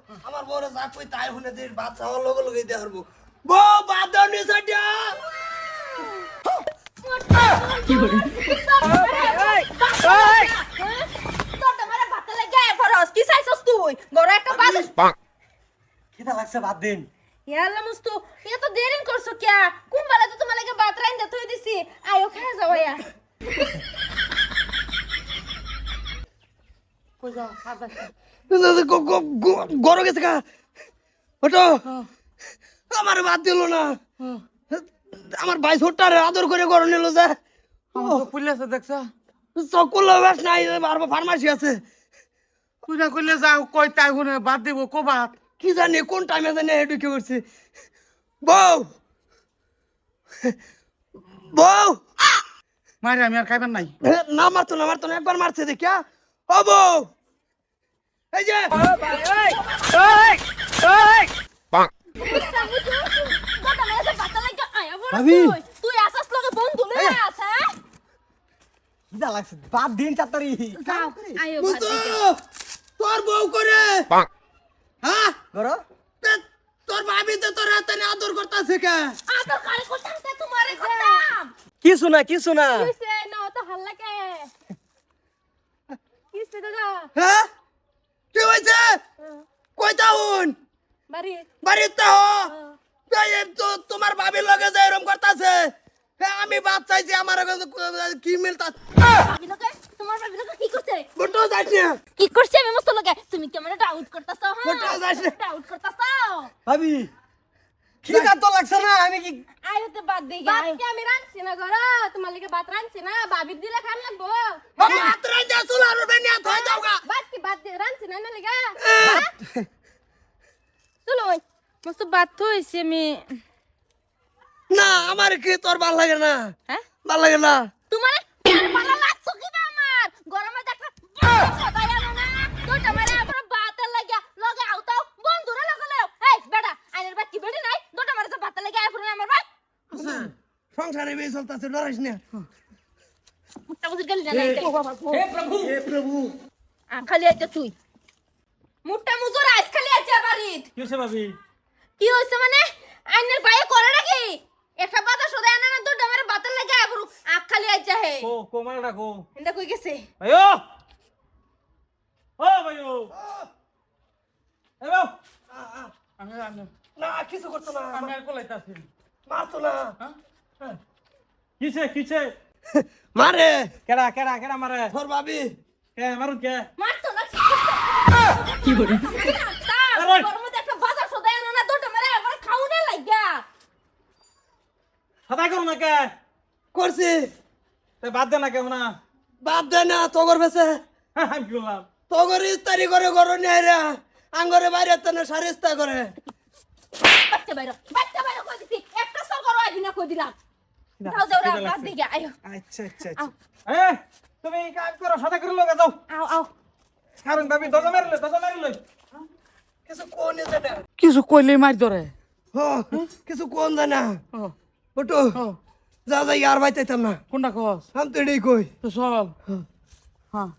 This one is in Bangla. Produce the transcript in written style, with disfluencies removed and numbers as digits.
আমার বড় যা কই তাই শুনে যে ভাত খাওয়ার লগে লগে দিয়ে হারবো বউ ভাত দাও নি সাইডা কি করে খিদা লাগছে ভাত দিন ইয়াল্লা মুস্তু এ তো দেরিন করছো কিয়া কুম্বালা তো তোমার লাগে ভাত রাইন্দা থই দিছি আয়ো খায় যাও ইয়া কই যাও খাবা গরো গেছে কা ওটো আমার ভাত দিল না আমার ভাই ছোট্টারে আদর করে গরো নিল যা আমার পুলিশ আছে দেখছ সকল বেশ নাই ফার্মাসি আছে তুই না কইলে যাও কই তাই শুনে বাদ দিব কো বাদ কি জানি কোন টাইমে জানি ঢুকে পড়ছে বউ বউ মারে আমি আর খাইবার নাই না মারতো না একবার মারছে দেখিয়া ও বউ এই যে ভাবি তুই আসাস লগে বন্ধু লয়ে আস হ্যাঁ খিদা লাগছে ভাত দিন চাতারি যাও আয়ো ভাত মুস্তু দিতে। তোর বউ করে হ্যাঁ গরো তোর ভাবি তো তোর হাতে আদর করতেছে কে আদর করে করতাম তে তোমারে করতাম কি শোনা কিসে না তো হাল্লা কে কিসে দাদা হ্যাঁ কি হয়েছে কই যাউন বাড়ি বাড়িতে হো তো তোমার ভাবির লগে যে এরকম করতেছে আমি বাদ চাইছি আমার কি মিলতা ভাবি লোকে তোমার ভাবি লোকে কি করছে গোটো যাইছ না কি করছে আমি মস্ত লোকে তুমি কি আমারে ডাউট করতাছো কোথাও যাস না। ডাউট করতাছো ভাবি খিদা তো লাগছে না আমি কি আয়ো তো বাদ দেই বাদ কি আমি রানছি না ঘর তোমার লাগে ভাত রানছি না ভাবি দিলে খান লাগবো ভাত রাই যা চুলার উপরে নিয়ে থই দাওগা বাদ কি বাদ দে রানছি না না লাগা চলো মস্ত বাদ হইছে আমি না আমার কি তোর ভাল লাগে না হ্যাঁ ভাল লাগে না তোমার ভালো লাগছো কি না আমার গরমে দেখা সদাই আনো না দুইটা মারে আমার ভাত লাগিয়া লগে আউতাও বন্ধুরা লগে লও এই বেটা আইনের বাত কি বেডি নাই দুইটা মারে ভাত লাগিয়া আইফুন আমার ভাই সংসারে বেশ চলতেছে ডরাইস না মুট্টা বুঝি গেল না হে প্রভু খালি আইতে তুই মুট্টা মুজুর আইস খালি আইতে বাড়িত কি হইছে ভাবি কি হইছে মানে আইনের ভাই করে নাকি একটা বাতা সদাই আনা না দুইটা মারে ভাত লাগিয়া আইফুন খালি আইতে হে কো মারা ডাকো এন্ডা কই গেছে ভাইও ও ভাইও এ বাউ আমি না কিছু করতো না আমি আর কলাইতাছি মারতো না হ্যাঁ কিছে মারে কেডা মারে তোর ভাবি কে মারুন কে মারতো না কি করে গরমে একটা বাজার সদাই আনা না দুইটা মারে আবার খাউনে লাগিয়া সদাই করুন না কে করছি তে বাদ দে না কেউ না বাদ দে না তোগর বেছে আমি কি করলাম তোগর ইস্তারি করে গরো নিয়ে রে আঙ্গরে বাইরে তো না সারিস্তা করে বাচ্চা বাইরে কই দিছি একটা সল করো আইবি না কই দিলাম যাও যাও রা বাদ দিগা আয়ো আচ্ছা এ তুমি কাজ করো সদাই করে লগা যাও আও কারণ ভাবি দজা মারিলে কিছু কোন জানা কিছু কইলে মার ধরে হ কিছু কোন জানা ওটো যা যা ইয়ার বাইতাইতাম না কোনটা কস আমি তো এটাই কই তো চল হ্যাঁ